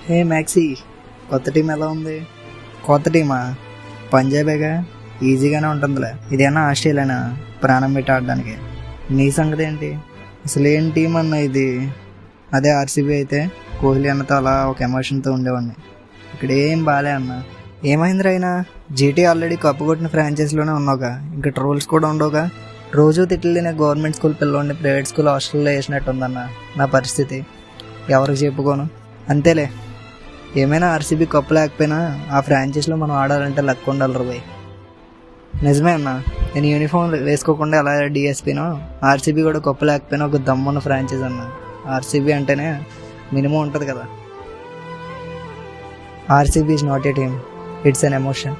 హే maxi, కొత్త team ఎలా ఉంది? కొత్త టీమా? పంజాబేగా, ఈజీగానే ఉంటుందిలే. ఇదేనా ఆస్ట్రేలియానా ప్రాణం పెట్టి ఆడడానికి? నీ సంగతి ఏంటి? అసలు ఏం టీం అన్న ఇది? అదే ఆర్సీబీ అయితే కోహ్లీ అన్నతో అలా ఒక ఎమోషన్తో ఉండేవాడిని. ఇక్కడ ఏం బాలే అన్న. ఏమైంది రైనా? జీటీ ఆల్రెడీ కప్పు కొట్టిన ఫ్రాంచైజీలోనే ఉన్నావుగా, ఇంకా ట్రోల్స్ కూడా ఉండవుగా. రోజు తిట్టిన గవర్నమెంట్ స్కూల్ పిల్లల్ని ప్రైవేట్ స్కూల్ హాస్టల్లో వేసినట్టు ఉందన్న నా పరిస్థితి. ఎవరికి చెప్పుకోను. అంతేలే, ఏమైనా ఆర్సీబీ కప్పు లేకపోయినా ఆ ఫ్రాంచైజీలో మనం ఆడాలంటే లక్ ఉండాలి పోయి. నిజమే అన్న, నేను యూనిఫామ్ వేసుకోకుండా ఎలా డిఎస్పీనో, ఆర్సీబీ కూడా కప్పు లేకపోయినా ఒక దమ్మున్న ఫ్రాంచైజ్ అన్న. ఆర్సీబీ అంటేనే మినిమం ఉంటుంది కదా. RCB is not a team, it's an emotion.